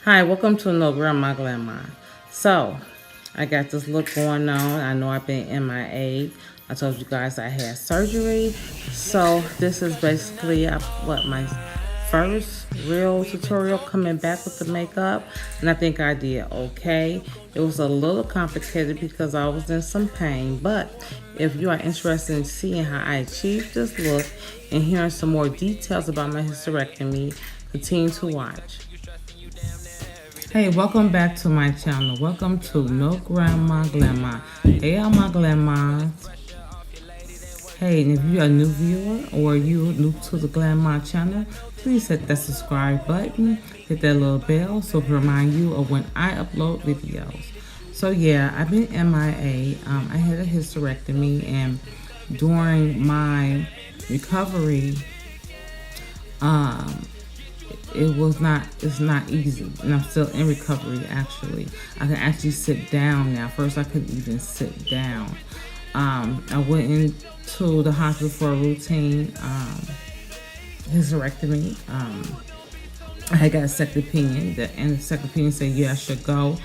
Hi, welcome to No Grandma GLAMMA. So, I got this look going on. I know I've been MIA. I told you guys I had surgery. So, this is basically my first real tutorial coming back with the makeup. And I think I did okay. It was a little complicated because I was in some pain. But if you are interested in seeing how I achieved this look and hearing some more details about my hysterectomy, continue to watch. Hey, welcome back to my channel. Welcome to No Grandma GLAMMA. Hey, all my grandmas. Hey, and if you're a new viewer or you new to the GLAMMA channel, please hit that subscribe button, hit that little bell so to remind you of when I upload videos. So yeah, I've been MIA. I had a hysterectomy, and during my recovery, it's not easy, and I'm still in recovery. Actually, I can actually sit down now. First I couldn't even sit down. I went into the hospital for a routine hysterectomy. I got a second opinion, and the second opinion said yeah, I should go,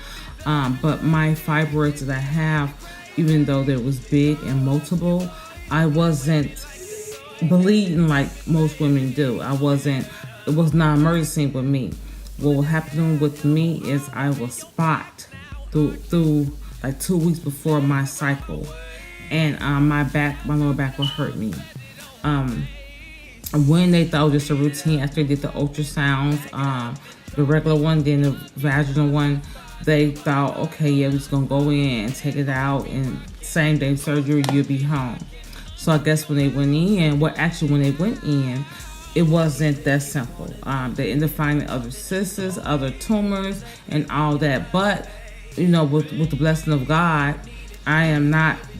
but my fibroids that I have, even though there was big and multiple, I wasn't bleeding like most women do. It was not emergency with me. What was happening with me is I was spot through like 2 weeks before my cycle, and my lower back would hurt me. When they thought it was just a routine, after they did the ultrasounds, the regular one, then the vaginal one, they thought, okay, yeah, we're just gonna go in and take it out, and same day surgery, you'll be home. So I guess when they went in, when they went in, it wasn't that simple. They ended up finding other cysts, other tumors, and all that. But, you know, with the blessing of God, I don't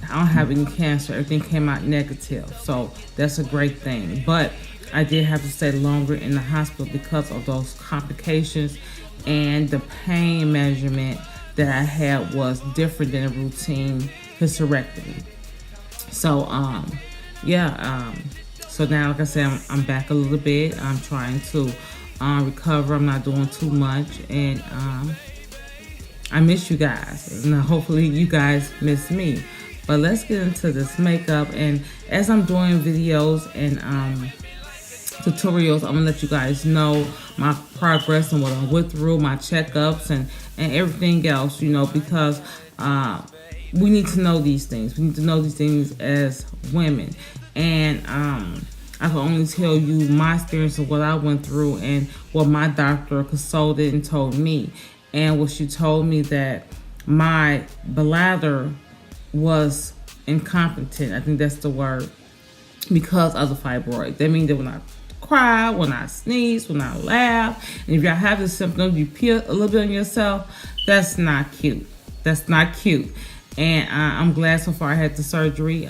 have any cancer. Everything came out negative. So that's a great thing. But I did have to stay longer in the hospital because of those complications, and the pain measurement that I had was different than a routine hysterectomy. So, so now, like I said, I'm back a little bit. I'm trying to recover. I'm not doing too much, and I miss you guys. Now, hopefully you guys miss me. But let's get into this makeup. And as I'm doing videos and tutorials, I'm gonna let you guys know my progress and what I went through, my checkups, and everything else. You know, because we need to know these things. We need to know these things as women. And I can only tell you my experience of what I went through and what my doctor consulted and told me. And what she told me, that my bladder was incompetent. I think that's the word, because of the fibroid. That means that when I cry, when I sneeze, when I laugh, and if y'all have the symptoms, you peel a little bit on yourself, that's not cute. That's not cute. And I'm glad so far I had the surgery.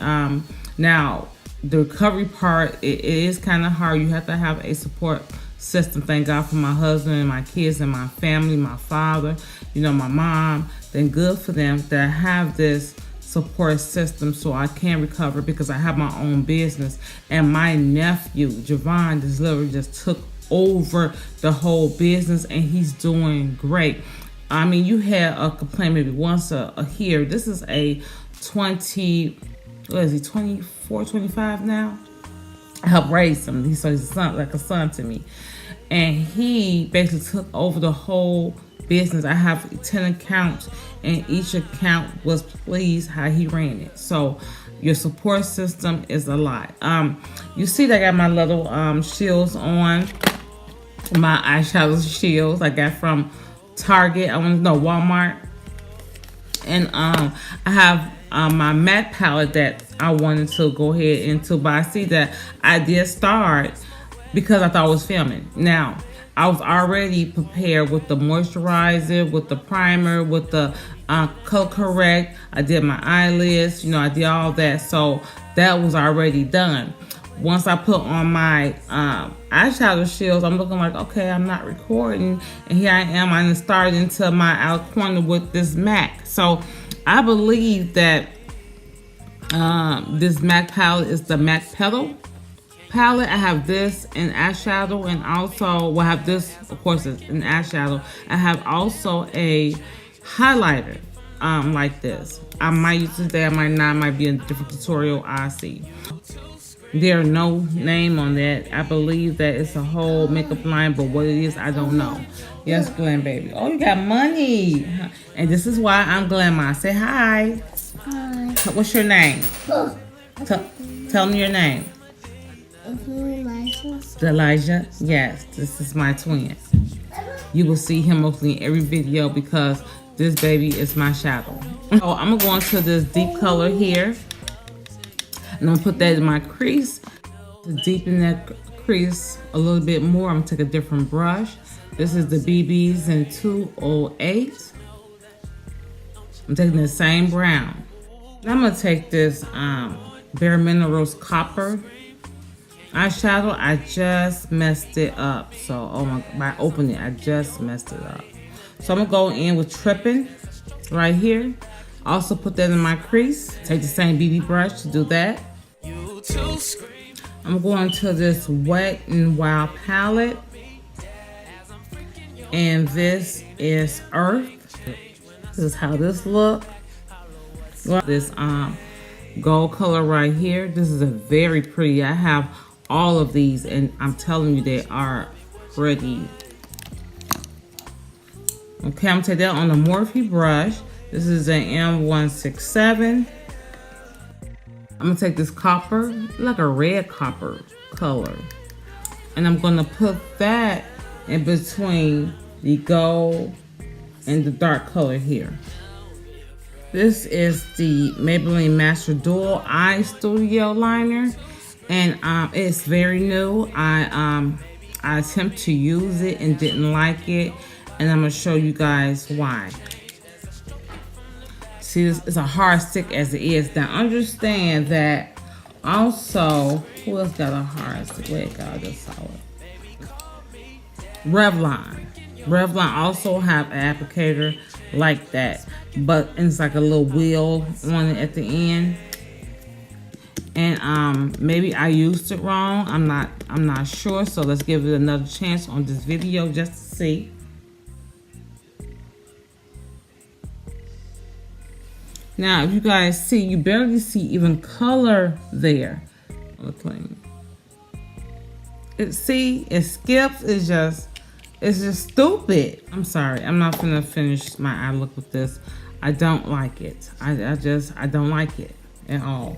Now, the recovery part, it is kind of hard. You have to have a support system. Thank God for my husband and my kids and my family, my father, you know, my mom. Then good for them that I have this support system so I can recover, because I have my own business. And my nephew, Javon, just took over the whole business, and he's doing great. I mean, you had a complaint maybe once a year. This is a 24, 25 now? I helped raise him. He's a son, like a son to me. And he basically took over the whole business. I have 10 accounts, and each account was pleased how he ran it. So your support system is a lot. You see that I got my little shields on, my eyeshadow shields I got from Target. Walmart. And I have my matte palette that I wanted to go ahead into, but I see that I did start because I thought I was filming. Now, I was already prepared with the moisturizer, with the primer, with the color correct. I did my eyelids, you know, I did all that. So that was already done. Once I put on my eyeshadow shields, I'm looking like, okay, I'm not recording. And here I am, I started into my outer corner with this MAC. So I believe that this MAC palette is the MAC palette, I have this in eyeshadow, and also, well, I have this, of course, it's in eyeshadow. I have also a highlighter, like this. I might use it today, I might not, might be a different tutorial, I see. There's no name on that. I believe that it's a whole makeup line, but what it is, I don't know. Yes, Glam baby. Oh, you got money. And this is why I'm Glamma. Say hi. Hi. What's your name? Tell me your name. Elijah. Yes, this is my twin. You will see him mostly in every video because this baby is my shadow. So I'm gonna go into this deep color here, and I'm gonna put that in my crease to deepen that crease a little bit more. I'm gonna take a different brush. This is the BB's in 208. I'm taking the same brown. Now I'm gonna take this Bare Minerals Copper eyeshadow. I just messed it up. So, oh my, by opening it, I just messed it up. So I'm gonna go in with Trippin' right here. Also put that in my crease. Take the same BB brush to do that. I'm going to this Wet n Wild palette. And this is Earth. This is how this looks. This gold color right here. This is a very pretty. I have all of these, and I'm telling you, they are pretty. Okay, I'm gonna take that on the Morphe brush. This is an M167. I'm gonna take this copper, like a red copper color, and I'm gonna put that in between the gold and the dark color here. This is the Maybelline Master Dual Eye Studio Liner, and it's very new. I attempted to use it and didn't like it, and I'm gonna show you guys why. See, this is a hard stick as it is. Now understand that also, who else got a hard stick? Wait, God, that's solid. Revlon. Revlon also have an applicator like that, but it's like a little wheel on it at the end. And maybe I used it wrong. I'm not sure. So let's give it another chance on this video just to see. Now, if you guys see, you barely see even color there. It skips. It's just stupid. I'm sorry. I'm not gonna finish my eye look with this. I don't like it. I don't like it at all.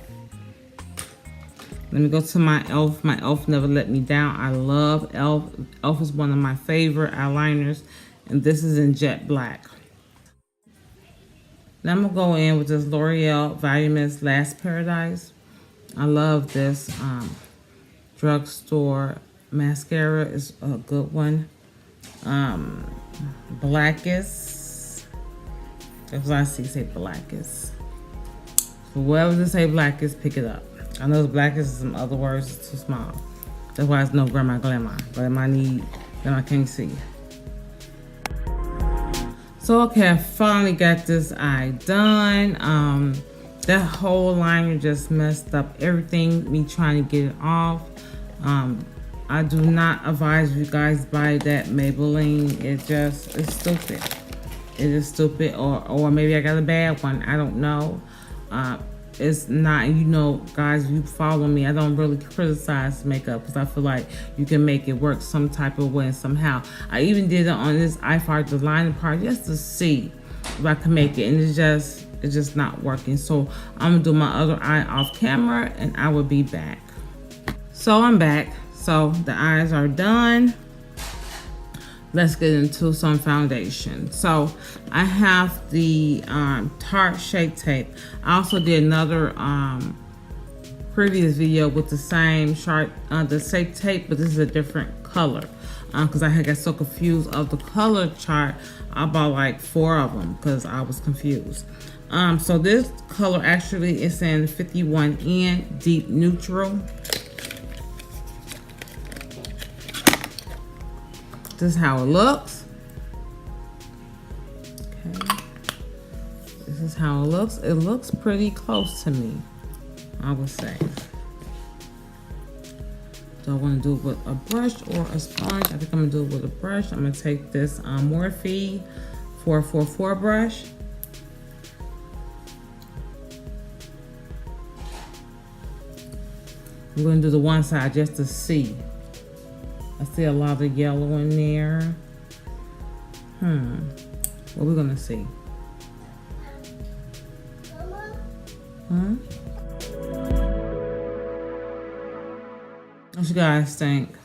Let me go to my e.l.f. My e.l.f. never let me down. I love e.l.f. e.l.f. is one of my favorite eyeliners, and this is in jet black. Now I'm gonna go in with this L'Oreal Voluminous Last Paradise. I love this drugstore mascara. Is a good one. Blackest. If I see say Blackest. So whatever they say Blackest, pick it up. I know Blackest is some other words, it's too small. That's why it's no Grandma Glamma. But I need, then I can't see. So okay, I finally got this eye done. That whole liner just messed up everything, me trying to get it off. I do not advise you guys buy that Maybelline. It's stupid. It is stupid, or maybe I got a bad one. I don't know. It's not, you know, guys, if you follow me, I don't really criticize makeup because I feel like you can make it work some type of way somehow. I even did it on this iFart design part just to see if I can make it, and it's just not working. So I'm gonna do my other eye off camera and I will be back. So I'm back. So the eyes are done. Let's get into some foundation. So I have the Tarte Shape Tape. I also did another previous video with the same the Shape Tape, but this is a different color because I had got so confused of the color chart. I bought like 4 of them because I was confused. So this color actually is in 51N Deep Neutral. This is how it looks. Okay. This is how it looks. It looks pretty close to me, I would say. Do I want to do it with a brush or a sponge? I think I'm going to do it with a brush. I'm going to take this Morphe 444 brush. I'm going to do the one side just to see. I see a lot of yellow in there. What are we going to see? What you guys think?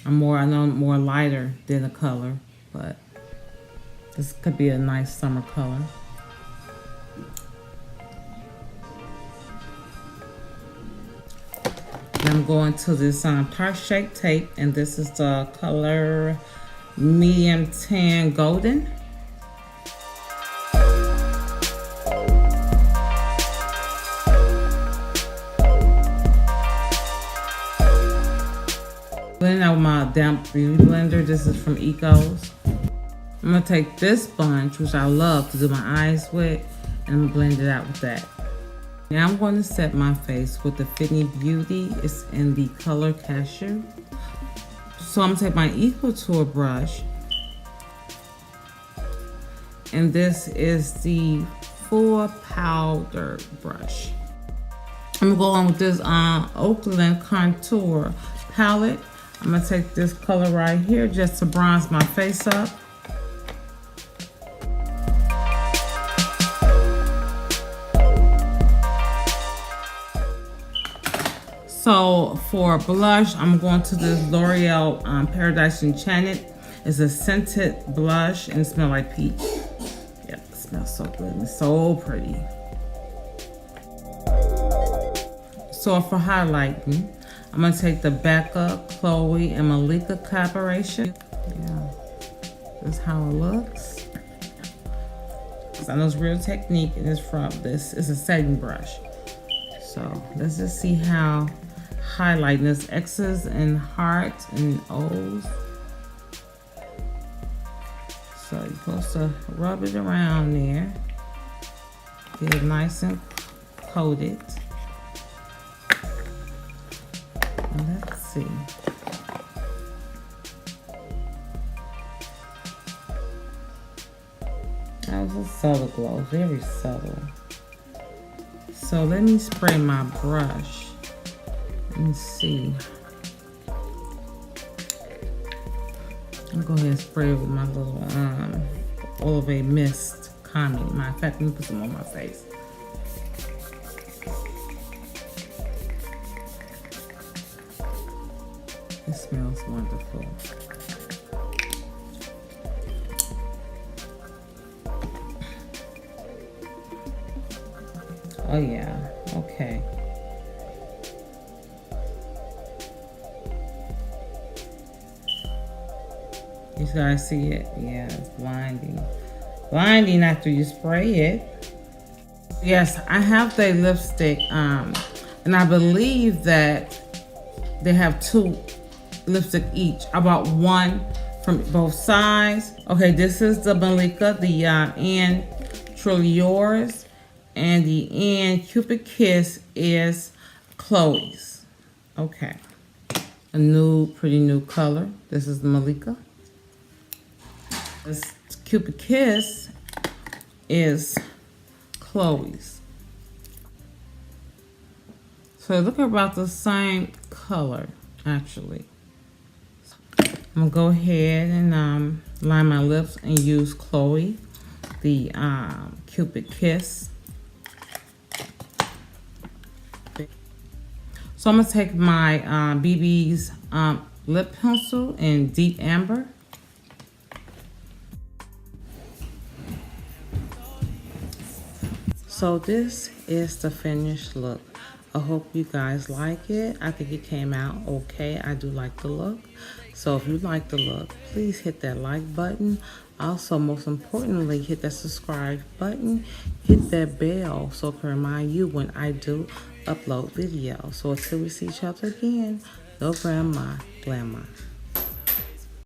I know I'm more lighter than the color, but this could be a nice summer color. Then I'm going to this tart shake tape, and this is the color medium tan golden. Blend out with my damp beauty blender. This is from Ecos. I'm gonna take this sponge, which I love to do my eyes with, and I'm gonna blend it out with that. Now I'm going to set my face with the Fenty Beauty. It's in the color Cashew. So I'm gonna take my Equal Tour brush, and this is the full powder brush. I'm gonna go on with this Oakland Contour palette. I'm gonna take this color right here just to bronze my face up. So for blush, I'm going to this L'Oreal Paradise Enchanted. It's a scented blush and it smells like peach. Yep, it smells so good and it's so pretty. So for highlighting, I'm gonna take the Becca, Chloe, and Malika collaboration. Yeah, this is how it looks. I know it's Real Technique, and it's from this is a setting brush. So let's just see how highlighting this X's and hearts and O's. So you're supposed to rub it around there, get it nice and coated. And let's see. That was a subtle glow, very subtle. So let me spray my brush. Let me see. I'll go ahead and spray it with my little Olive Mist calming. Matter of fact, let me put some on my face. It smells wonderful. Oh yeah, okay. You guys see it? Yeah, it's blinding. Blinding after you spray it. Yes, I have the lipstick, and I believe that they have 2 lipstick each. I bought one from both sides. Okay, this is the Malika, the And Truly Yours, and the And Cupid Kiss is Chloe's. Okay, a new, pretty new color. This is the Malika. This Cupid Kiss is Chloe's. So look about the same color, actually. I'm gonna go ahead and line my lips and use Chloe, the Cupid Kiss. So I'm gonna take my BB's lip pencil in Deep Amber. So this is the finished look. I hope you guys like it. I think it came out okay. I do like the look. So if you like the look, please hit that like button. Also, most importantly, hit that subscribe button. Hit that bell so it can remind you when I do upload videos. So until we see each other again, your grandma, GLAMMA.